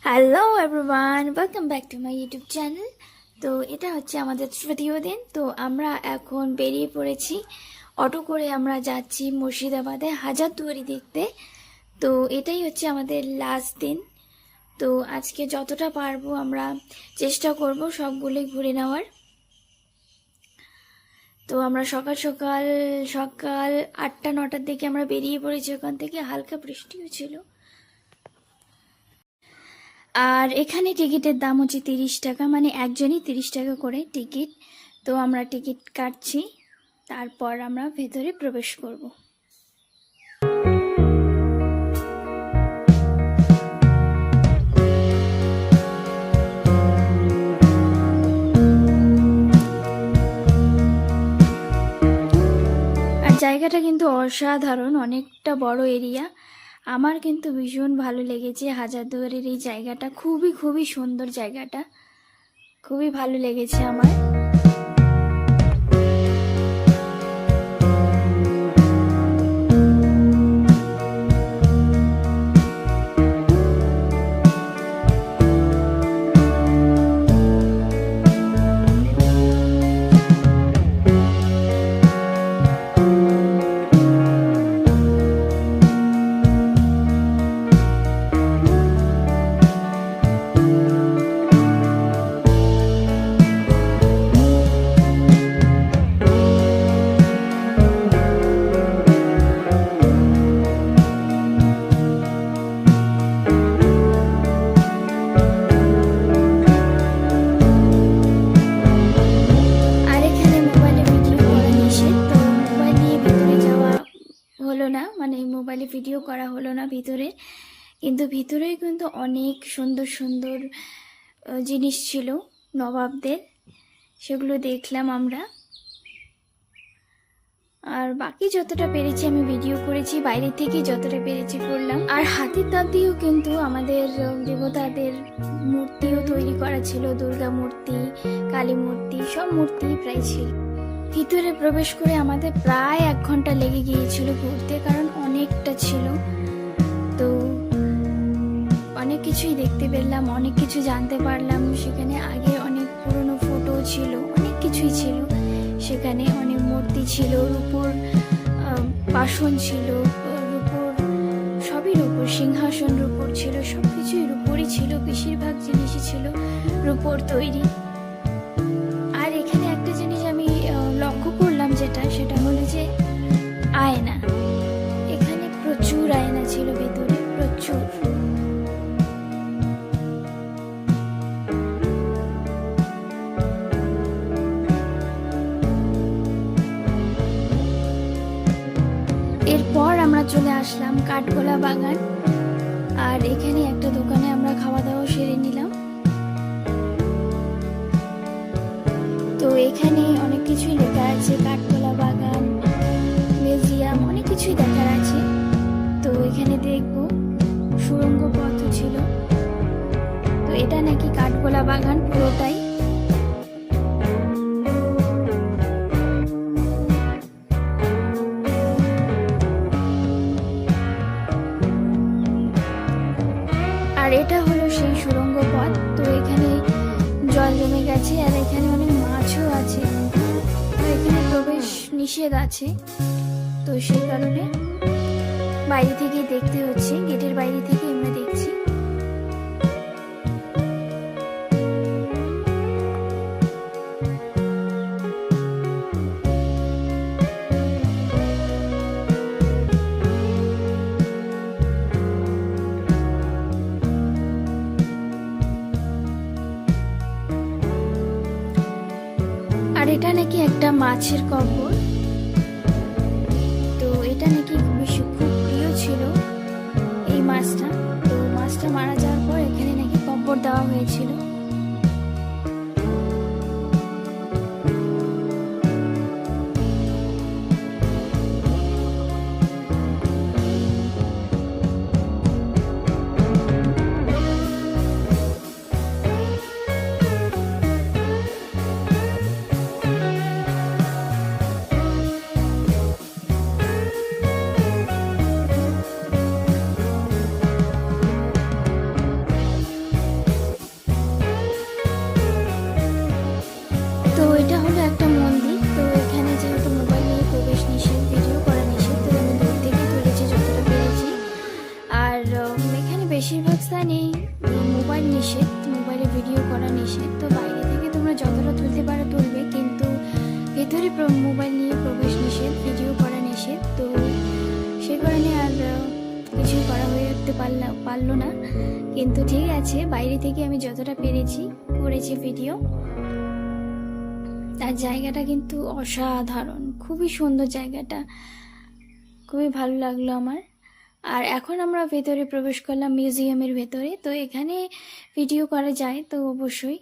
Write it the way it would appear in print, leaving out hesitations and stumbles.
Hello everyone, welcome back to my YouTube channel. তো এটা হচ্ছে আমাদের তৃতীয় দিন। তো আমরা এখন বেরিয়ে পড়েছি, অটো করে আমরা যাচ্ছি মুর্শিদাবাদে হাজারদুয়ারি দেখতে। তো এটাই হচ্ছে আমাদের লাস্ট দিন। তো আজকে যতটা পারবো আমরা চেষ্টা করব সবগুলোই ঘুরে নেওয়ার। তো আমরা সকাল সকাল সকাল 8টা-9টার দিকে আমরা বেরিয়ে পড়েছি ওখান থেকে। হালকা বৃষ্টিও ছিল। আর এখানে টিকিটের দাম হচ্ছে 30 টাকা, মানে একজনই 30 টাকা করে টিকিট। তো আমরা টিকিট কাটছি, তারপর আমরা ভেতরে প্রবেশ করব। আর জায়গাটা কিন্তু অসাধারণ, অনেকটা বড় এরিয়া। আমার কিন্তু ভীষণ ভালো লেগেছে হাজারদুয়ারির এই জায়গাটা। খুবই খুবই সুন্দর জায়গাটা, খুবই ভালো লেগেছে আমার। মোবাইলে ভিডিও করা হলো না ভিতরে, কিন্তু ভিতরে কিন্তু অনেক সুন্দর সুন্দর জিনিস ছিল নবাবদের, সেগুলো দেখলাম আমরা। আর বাকি যতটা পেরেছি আমি ভিডিও করেছি, বাইরে থেকে যতটা পেরেছি করলাম। আর হাতির দাঁত দিয়েও কিন্তু আমাদের দেবতাদের মূর্তিও তৈরি করা ছিল, দুর্গা মূর্তি, কালী মূর্তি, সব মূর্তি প্রায় ছিল। ভিতরে প্রবেশ করে আমাদের প্রায় 1 ঘন্টা লেগে গিয়েছিল ঘুরতে, কারণ অনেকটা ছিল। তো অনেক কিছুই দেখতে পেলাম, অনেক কিছু জানতে পারলাম। সেখানে আগে অনেক পুরনো ফটো ছিল, অনেক কিছুই ছিল সেখানে। অনেক মূর্তি ছিল, রূপোর বাসন ছিল, রূপোর সবই রূপোর, সিংহাসন রূপোর ছিল, সব কিছুই রূপোরই ছিল। বেশিরভাগ জিনিসই ছিল রূপোর তৈরি। আর এখানে একটা জিনিস আমি লক্ষ্য করলাম, সেটা হলো যে আয়না। এখানে প্রচুর আয়না ছিল ভেতরে, প্রচুর। এরপর আমরা চলে আসলাম কাঠগোলা বাগান। আর এখানে একটা দোকানে আমরা খাওয়া দাওয়া সেরে নিলাম। তো এখানে অনেক কিছুই লেখা আছে, কাঠগোলা বাগান, মিউজিয়াম, অনেক কিছুই দেখার আছে। তো এখানে দেখবো সুড়ঙ্গ পথ ছিল। তো এটা নাকি কাঠগোলা বাগান পুরোটাই। আর এটা হলো সেই সুড়ঙ্গ পথ। তো এখানে জল জমে গেছে, আর এখানে অনেক মাছও আছে। তো এখানে প্রবেশ নিষেধ আছে, তো সেই কারণে বাইরে থেকে দেখতে হচ্ছে, গেটের বাইরে থেকে আমরা দেখছি। আর এটা নাকি একটা মাছের কবর। তো এটা নাকি খুব প্রিয় ছিল এই মাছটা। তো মাছটা মারা যাওয়ার পর এখানে নাকি কবর দেওয়া হয়েছিল। কাজাখস্তানে মোবাইল নিষেধ, মোবাইলে ভিডিও করা নিষেধ। তো বাইরে থেকে তোমরা যতটা তুলতে পারো তুলবে, কিন্তু ভেতরে মোবাইল নিয়ে প্রবেশ নিষেধ, ভিডিও করা নিষেধ। তো সে কারণে আর কিছুই করা হয়ে উঠতে পারলো না। কিন্তু ঠিক আছে, বাইরে থেকে আমি যতটা পেরেছি করেছি ভিডিও। আর জায়গাটা কিন্তু অসাধারণ, খুবই সুন্দর জায়গাটা, খুবই ভালো লাগলো আমার। আর এখন আমরা ভেতরে প্রবেশ করলাম মিউজিয়ামের ভেতরে। তো এখানে ভিডিও করা যায় তো অবশ্যই।